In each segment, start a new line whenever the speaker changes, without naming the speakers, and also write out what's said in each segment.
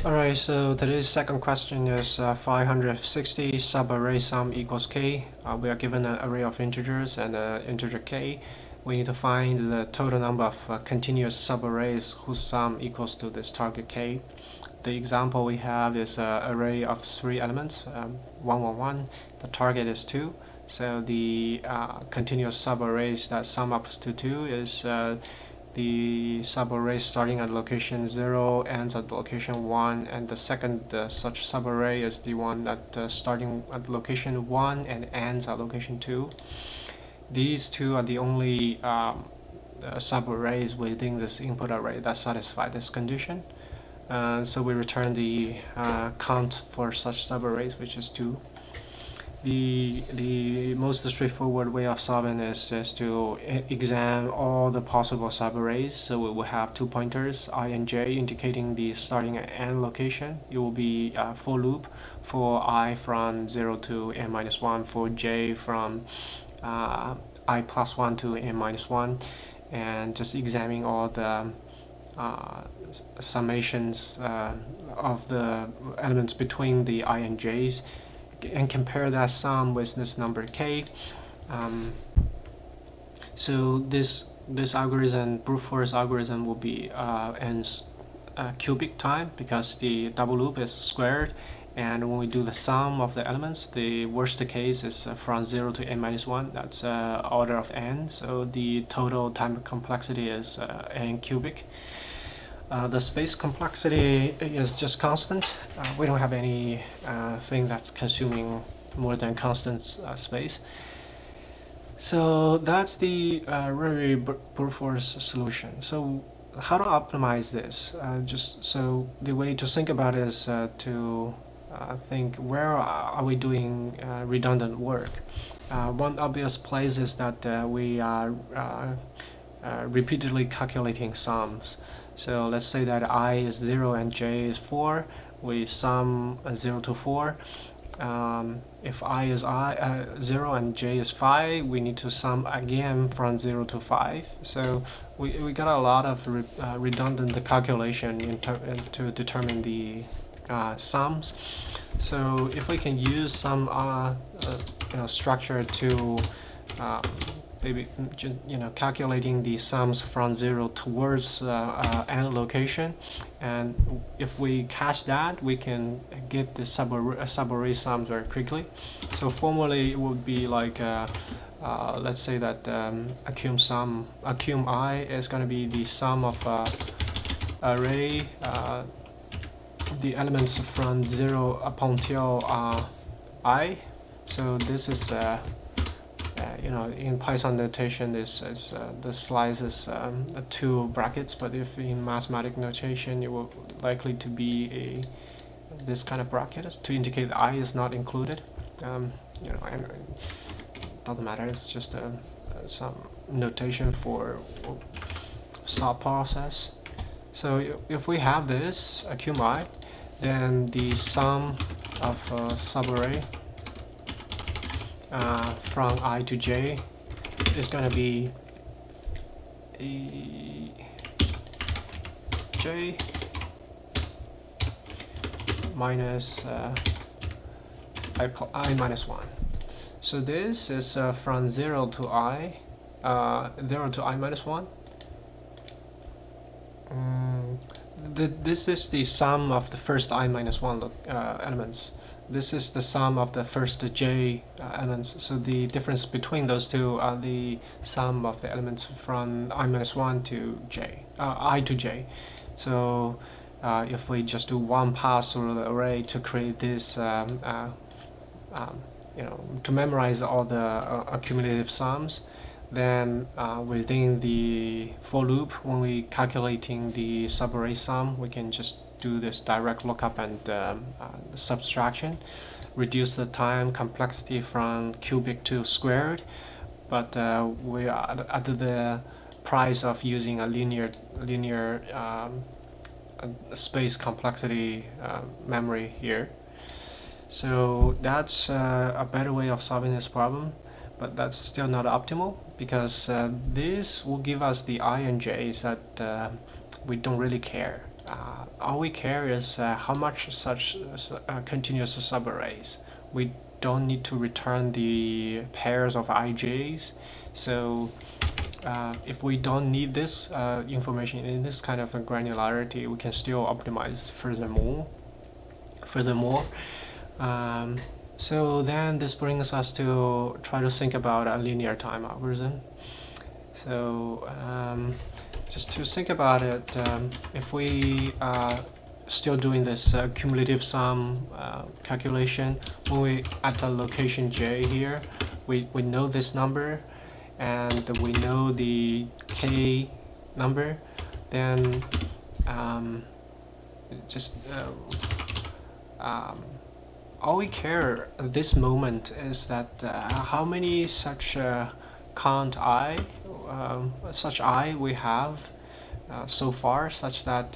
Alright, so today's second question is 560 subarray sum equals k. We are given an array of integers and an integer k. We need to find the total number of continuous subarrays whose sum equals to this target k. The example we have is an array of 3 elements, 1, 1, 1. The target is 2. So the continuous subarrays that sum up to 2 is the subarray starting at location 0 ends at location 1, and the second such subarray is the one that starting at location 1 and ends at location 2. These two are the only subarrays within this input array that satisfy this condition. So we return the count for such subarrays, which is 2. The most straightforward way of solving this is to examine all the possible subarrays. So we will have 2 pointers, I and j, indicating the starting and end location. It will be for loop for I from 0 to n-1, for j from I plus 1 to n-1, and just examining all the summations of the elements between the I and j's, and compare that sum with this number k. So this algorithm, brute force algorithm, will be in cubic time because the double loop is squared, and when we do the sum of the elements, the worst case is from 0 to n-1. That's order of n, so the total time complexity is n cubic. The space complexity is just constant. We don't have any thing that's consuming more than constant space. So that's the really brute force solution. So how to optimize this? Just so the way to think about it is to think, where are we doing redundant work? One obvious place is that we are repeatedly calculating sums. So let's say that I is 0 and j is 4. We sum 0 to 4. If I is 0 and j is 5, we need to sum again from 0 to 5. So we got a lot of redundant calculation to determine the sums. So if we can use some structure to maybe calculating the sums from 0 towards n location, and if we catch that, we can get the subarray sums very quickly. So formally it would be like let's say that accum I is going to be the sum of array the elements from 0 up until I. So this is in Python notation, this is the slice is 2 brackets, but if in mathematical notation, it will likely to be this kind of bracket to indicate I is not included. And it doesn't matter. It's just some notation for sub process. So if we have this accum I, then the sum of subarray from I to j is going to be j minus I minus 1. So this is from 0 to I, 0 to I minus 1. This is the sum of the first I minus 1 elements. This is the sum of the first j elements. So the difference between those two are the sum of the elements from I minus 1 to j, I to j. So if we just do one pass through the array to create this, to memorize all the accumulative sums, then within the for loop, when we calculating the subarray sum, we can just do this direct lookup and subtraction, reduce the time complexity from cubic to squared, but we are at the price of using a linear space complexity memory here. So that's a better way of solving this problem, but that's still not optimal, because this will give us the I and j's that we don't really care. all we care is how much such continuous subarrays. We don't need to return the pairs of ij's. So if we don't need this information in this kind of a granularity, we can still optimize furthermore. So then this brings us to try to think about a linear time algorithm. So just to think about it, if we are still doing this cumulative sum calculation, when we at the location j here, we know this number and we know the k number, then all we care at this moment is that how many such count such I we have so far, such that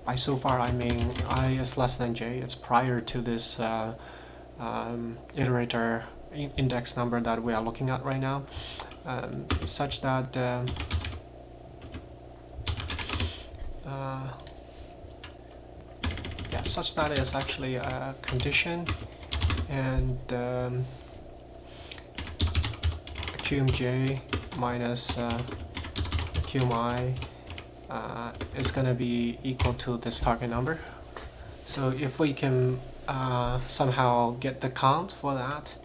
by so far I mean I is less than j. It's prior to this iterator index number that we are looking at right now, such that such that is actually a condition, and cum j minus cum I is going to be equal to this target number. So if we can somehow get the count for that,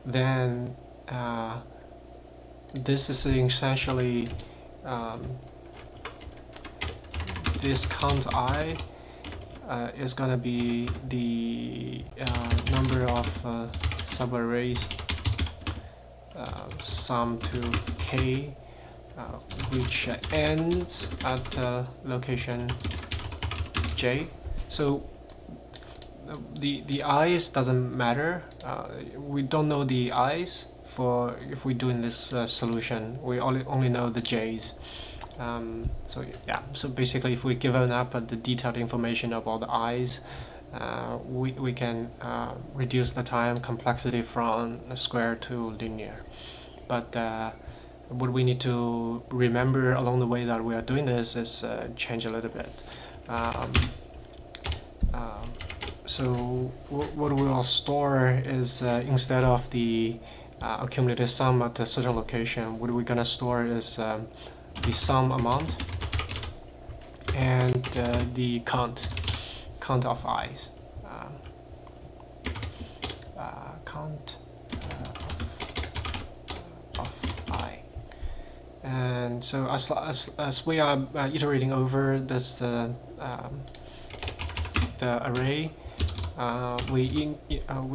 then this is essentially this count I is going to be the number of subarrays sum to k, which ends at location j. So the i's doesn't matter. We don't know the i's for if we're doing this solution. We only know the j's. So yeah, so basically if we given up the detailed information about the i's, we can reduce the time complexity from square to linear. But what we need to remember along the way that we are doing this is change a little bit. So what we will store is instead of the accumulated sum at a certain location, what we're gonna store is the sum amount and the count of i's. Count of I. And so as we are iterating over this the array, we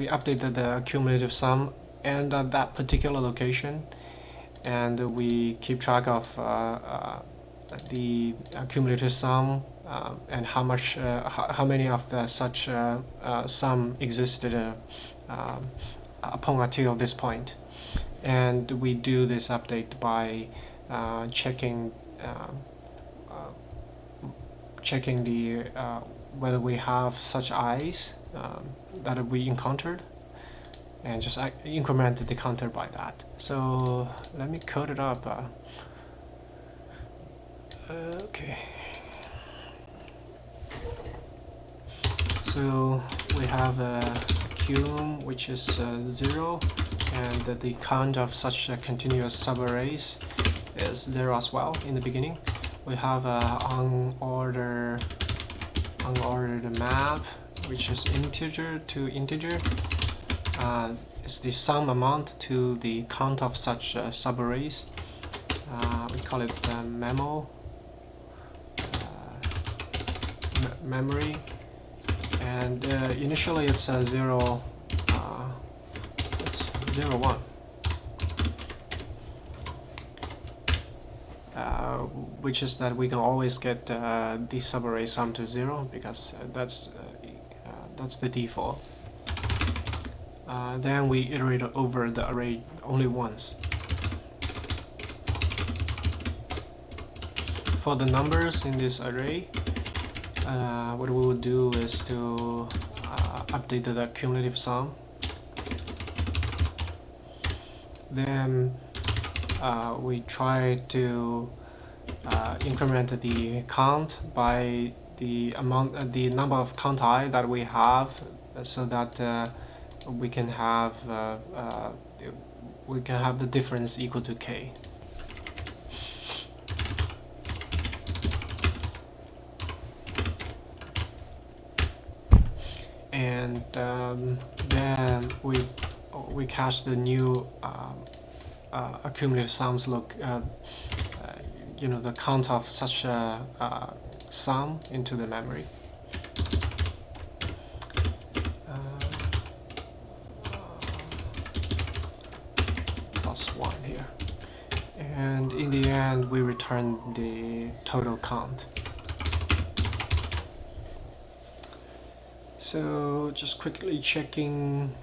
updated the cumulative sum and that particular location, and we keep track of the cumulative sum and how much, how many of the such sum existed upon until this point. And we do this update by checking the whether we have such i's that we encountered, and just increment the counter by that. So let me code it up. Okay. So we have a cum which is 0, and the count of such continuous subarrays is 0 as well in the beginning. We have a unordered map which is integer to integer. Is the sum amount to the count of such subarrays. We call it memory, and initially it's 0, it's 0, 1. Which is that we can always get the subarray sum to 0 because that's the default. Then we iterate over the array only once. For the numbers in this array, what we will do is to update the cumulative sum. Then we try to increment the count by the number of conti that we have, so that we can have the difference equal to k. And then we cache the new accumulated sums the count of such a sum into the memory. Plus 1 here. And in the end, we return the total count. So just quickly checking,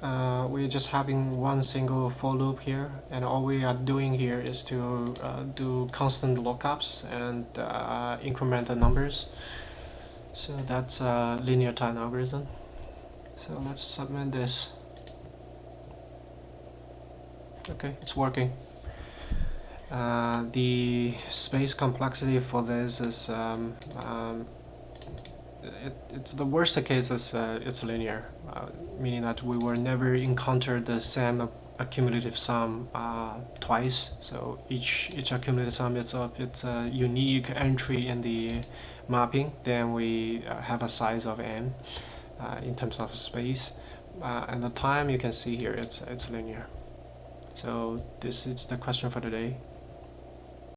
we're just having one single for loop here, and all we are doing here is to do constant lookups and increment the numbers. So that's a linear time algorithm. So let's submit this. Okay, it's working. The space complexity for this is it's the worst case is it's linear, meaning that we will never encounter the same accumulative sum twice. So each accumulated sum it's a unique entry in the mapping. Then we have a size of n in terms of space, and the time you can see here it's linear. So this is the question for today.